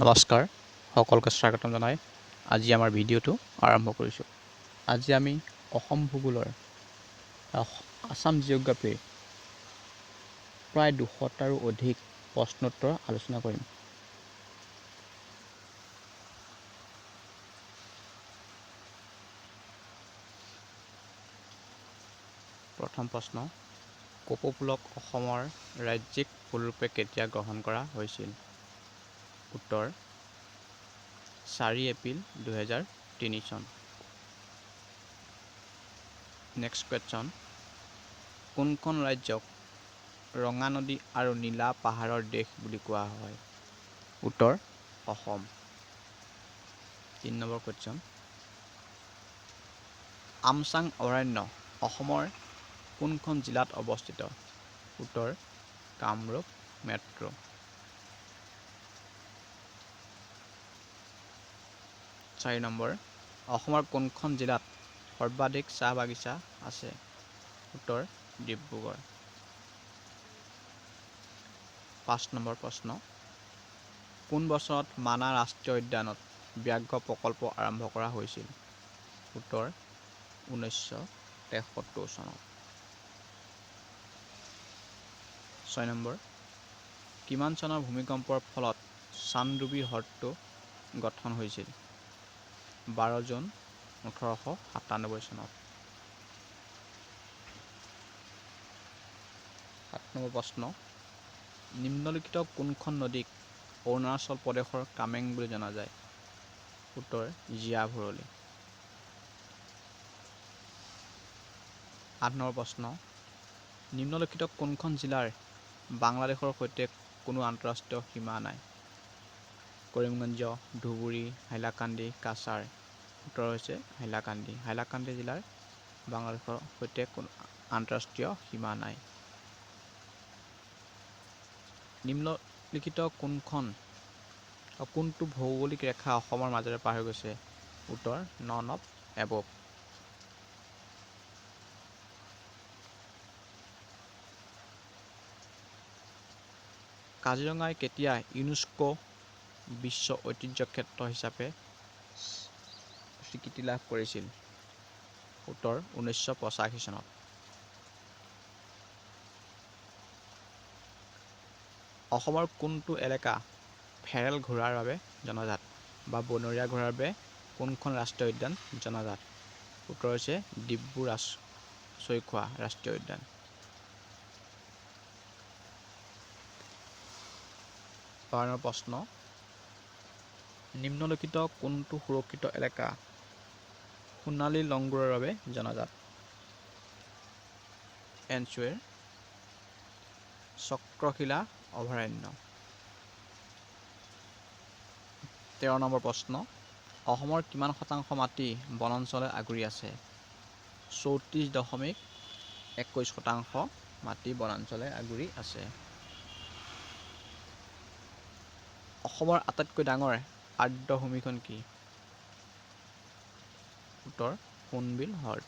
নমস্কাৰ সকলোকে স্বাগতম জনাই আজি আমাৰ ভিডিঅ'টো আৰম্ভ কৰিছোঁ। আজি আমি অসম ভূগোলৰ আসাম জিঅ'গ্ৰাফীৰ প্ৰায় 200টাৰো অধিক প্ৰশ্নোত্তৰ আলোচনা কৰিম। প্ৰথম প্ৰশ্ন, কপৌফুলক অসমৰ ৰাজ্যিক ফুলৰূপে কেতিয়া গ্ৰহণ কৰা হৈছিল? উত্তৰ 4 এপ্ৰিল 2003 চন। নেক্সট কুৱেশ্যন, কোনখন ৰাজ্যক ৰঙা নদী আৰু নীলা পাহাৰৰ দেশ বুলি কোৱা হয়? উত্তৰ অসম। 3 নম্বৰ কুৱেশ্যন, আমচাং অভয়াৰণ্য অসমৰ কোনখন জিলাত অৱস্থিত? উত্তৰ কামৰূপ মেট্ৰ'। 4 নম্বৰ, অসমৰ কোনখন জিলাত সৰ্বাধিক চাহ বাগিচা আছে? উত্তৰ ডিব্ৰুগড়। 5 নম্বৰ প্ৰশ্ন, কোন বছৰত মানাহ ৰাষ্ট্ৰীয় উদ্যানত ব্যাঘ্ৰ প্ৰকল্প আৰম্ভ কৰা হৈছিল? উত্তৰ 1973 চনত। 6 নম্বৰ, কিমান চনৰ ভূমিকম্পৰ ফলত চানডুবি হ্ৰদটো গঠন হৈছিল? 12 জুন 1897 চনত। 7 নম্বৰ প্ৰশ্ন, নিম্নলিখিত কোনখন নদীক অৰুণাচল প্ৰদেশৰ কামেং বুলি জনা যায়? উত্তৰ জিয়া ভৰলী। 8 নম্বৰ প্ৰশ্ন, নিম্নলিখিত কোনখন জিলাৰ বাংলাদেশৰ সৈতে কোনো আন্তঃৰাষ্ট্ৰীয় সীমা নাই? কৰিমগঞ্জ, ধুবুৰী, হাইলাকান্দি, কাছাৰ। উত্তৰ হৈছে হাইলাকান্দি। হাইলাকান্দি জিলাৰ বাংলাদেশৰ সৈতে কোনো আন্তঃৰাষ্ট্ৰীয় সীমা নাই। নিম্নলিখিত কোনটো ভৌগোলিক ৰেখা অসমৰ মাজেৰে পাৰ হৈ গৈছে? উত্তৰ নন অফ এবভ। কাজিৰঙাই কেতিয়া ইউনেস্কো বিশ্ব ঐতিহ্য ক্ষেত্ৰ হিচাপে স্বীকৃতি লাভ কৰিছিল? উত্তৰ 1985 চনত। অসমৰ কোনটো এলেকা ফেৰেল ঘোঁৰাৰ বাবে জনাজাত বা বনৰীয়া ঘোঁৰাৰ বাবে কোনখন ৰাষ্ট্ৰীয় উদ্যান জনাজাত? উত্তৰ হৈছে ডিব্ৰু চৈখোৱা ৰাষ্ট্ৰীয় উদ্যান। প্ৰশ্ন, নিম্নলিখিত কোনটো সুৰক্ষিত এলেকা সোণালী লংগুৰৰ বাবে জনাজাত? এনচুৱেৰ চক্ৰশিলা অভয়াৰণ্য। 13 নম্বৰ প্ৰশ্ন, অসমৰ কিমান শতাংশ মাটি বনাঞ্চলে আগুৰি আছে? 34.21% মাটি বনাঞ্চলে আগুৰি আছে। অসমৰ আটাইতকৈ ডাঙৰ আৰ্দ্ৰভূমিখন কি? উত্তৰ সোণবিল হ্ৰদ।